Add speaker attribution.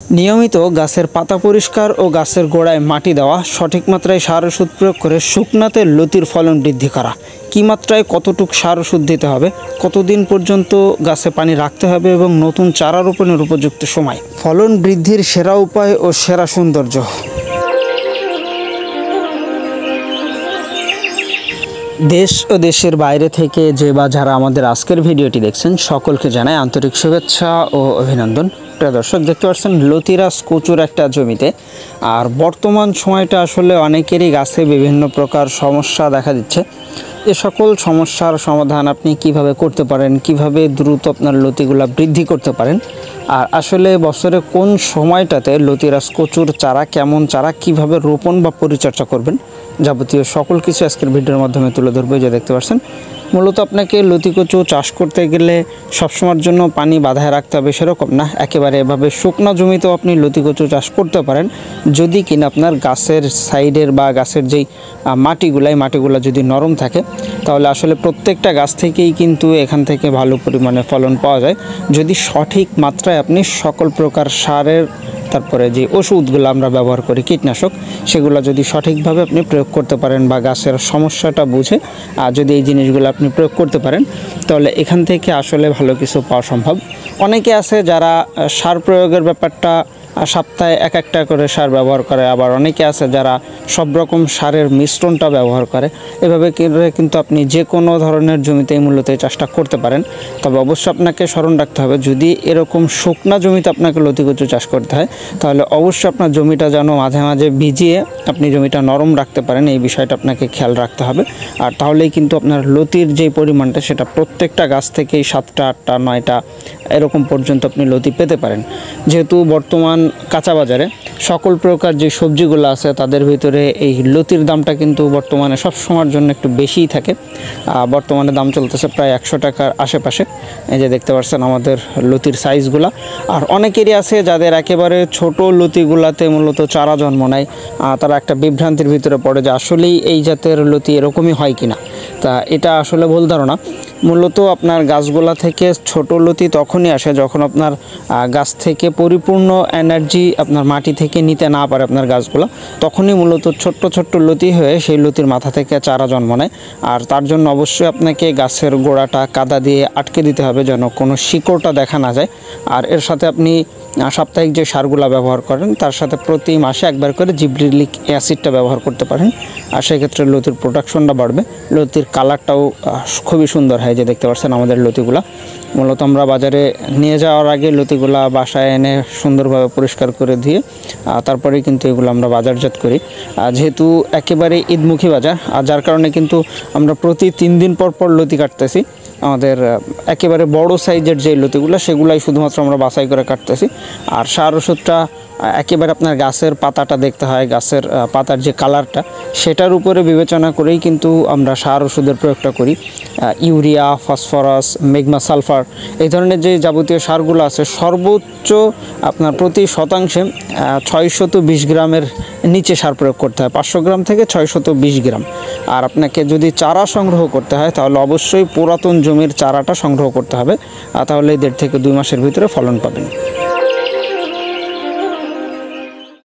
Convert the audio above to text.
Speaker 1: নিয়মিত গাছের পাতা পরিষ্কার ও গাছের গোড়ায় মাটি দেওয়া, সঠিক মাত্রায় সার ওষুধ প্রয়োগ করে শুকনাতে লতির ফলন বৃদ্ধি করা। কী মাত্রায় কতটুক সার ওষুধ দিতে হবে, কতদিন পর্যন্ত গাছে পানি রাখতে হবে এবং নতুন চারা রোপণের উপযুক্ত সময়, ফলন বৃদ্ধির সেরা উপায় ও সেরা সৌন্দর্য। দেশ ও দেশের বাইরে থেকে যে বা যারা আমাদের আজকের ভিডিওটি দেখছেন সকলকে জানাই আন্তরিক শুভেচ্ছা ও অভিনন্দন। প্রিয় দর্শক, দেখতে পাচ্ছেন লতিরাজ কচুর একটা জমিতে। আর বর্তমান সময়টা আসলে অনেকেরই গাছে বিভিন্ন প্রকার সমস্যা দেখা দিচ্ছে। এ সকল সমস্যার সমাধান আপনি কিভাবে করতে পারেন, কিভাবে দ্রুত আপনার লতিগুলা বৃদ্ধি করতে পারেন, আর আসলে বছরে কোন সময়টাতে লতিরাজ কচুর চারা, কেমন চারা, কিভাবে রোপণ বা পরিচর্যা করবেন, যাবতীয় সকল কিছু আজকের ভিডিওর মাধ্যমে তুলে ধরবো। যে দেখতে পাচ্ছেন, মূলত আপনাকে লতি কচু চাষ করতে গেলে সবসময়ের জন্য পানি বাঁধায় রাখতে হবে সেরকম না। একেবারে এভাবে শুকনো জমিতেও আপনি লতি কচু চাষ করতে পারেন, যদি কিনা আপনার গাছের সাইডের বা গাছের যেই মাটিগুলো যদি নরম থাকে, তাহলে আসলে প্রত্যেকটা গাছ থেকেই কিন্তু এখান থেকে ভালো পরিমাণে ফলন পাওয়া যায়, যদি সঠিক মাত্রায় আপনি সকল প্রকার সারের, তারপরে যে ওষুধগুলো আমরা ব্যবহার করি কীটনাশক, সেগুলো যদি সঠিকভাবে আপনি প্রয়োগ করতে পারেন বা গাছের সমস্যাটা বুঝে যদি এই জিনিসগুলো আপনি প্রয়োগ করতে পারেন, তাহলে এখান থেকে আসলে ভালো কিছু পাওয়া সম্ভব। অনেকে আছে যারা সার প্রয়োগের ব্যাপারটা সপ্তাহে এক একটা করে সার ব্যবহার করে, আবার অনেকে আছে যারা সব রকম সারের মিশ্রণটা ব্যবহার করে। এভাবে কিন্তু আপনি যে কোনো ধরনের জমিতেই মূলত এই চাষটা করতে পারেন। তবে অবশ্যই আপনাকে স্মরণ রাখতে হবে, যদি এরকম শুকনা জমিতে আপনাকে লতি কচু চাষ করতে হয়, তাহলে অবশ্যই আপনার জমিটা যেন মাঝে মাঝে ভিজিয়ে আপনি জমিটা নরম রাখতে পারেন, এই বিষয়টা আপনাকে খেয়াল রাখতে হবে। আর তাহলেই কিন্তু আপনার লতির যে পরিমাণটা, সেটা প্রত্যেকটা গাছ থেকেই 7টা 8টা 9টা এরকম পর্যন্ত আপনি লতি পেতে পারেন। যেহেতু বর্তমান কাঁচা বাজারে সকল প্রকার যে সবজিগুলো আছে তাদের ভিতরে এই লতির দামটা কিন্তু বর্তমানে সব সময়ের জন্য একটু বেশিই থাকে। বর্তমানে দাম চলতেছে প্রায় 100 টাকার আশেপাশে। এই যে দেখতে পাচ্ছেন আমাদের লতির সাইজগুলা। আর অনেকেরই আছে যাদের একেবারে ছোট লতিগুলাতে মূলত চারা জন্ম নেয়, তারা একটা বিভ্রান্তির ভিতরে পড়ে যে আসলেই এই জাতের লতি এরকমই হয় কিনা। তা এটা আসলে ভুল ধারণা। মূলত আপনার গাছগুলা থেকে ছোট লতি তখনই আসে যখন আপনার গাছ থেকে পরিপূর্ণ এনার্জি আপনার মাটি থেকে নিতে না পারে আপনার গাছগুলো, তখনই মূলত ছোট্ট ছোট্ট লতি হয়ে সেই লতির মাথা থেকে চারা জন্ম নেয়। আর তার জন্য অবশ্যই আপনাকে গাছের গোড়াটা কাদা দিয়ে আটকে দিতে হবে, যেন কোনো শিকড়টা দেখা না যায়। আর এর সাথে আপনি সাপ্তাহিক যে সারগুলো ব্যবহার করেন, তার সাথে প্রতি মাসে একবার করে জিব্রেলিক অ্যাসিডটা ব্যবহার করতে পারেন। আর সেক্ষেত্রে লতির প্রোডাকশনটা বাড়বে, লতির কালারটাও খুবই সুন্দর হয়। যে দেখতে পাচ্ছেন আমাদের লতিগুলা মূলত আমরা বাজারে নিয়ে যাওয়ার আগে লতিগুলা বাসায় এনে সুন্দরভাবে পরিষ্কার করে দিয়ে তারপরেই কিন্তু এগুলো আমরা বাজারজাত করি। যেহেতু একেবারে ঈদমুখী বাজার, আর যার কারণে কিন্তু আমরা প্রতি 3 দিন পর পর লতি কাটতেছি। আমাদের একেবারে বড় সাইজের যে লতিগুলো, সেগুলাই শুধুমাত্র আমরা বাছাই করে কাটতেছি। আর সার ওষুধটা একেবারে আপনার গাছের পাতাটা দেখতে হয়, গাছের পাতার যে কালারটা, সেটার উপরে বিবেচনা করেই কিন্তু আমরা সার ওষুধের প্রয়োগটা করি। ইউরিয়া, ফসফরাস, ম্যাগমা সালফার, এই ধরনের যে যাবতীয় সারগুলো আছে, সর্বোচ্চ আপনার প্রতি শতাংশে 620 গ্রামের নিচে সার প্রয়োগ করতে হয়, 500 গ্রাম থেকে 620 গ্রাম। আর আপনাকে যদি চারা সংগ্রহ করতে হয়, তাহলে অবশ্যই পুরাতন জমির চারাটা সংগ্রহ করতে হবে, তাহলে 1.5 থেকে 2 মাসের ভিতরে ফলন পাবেন।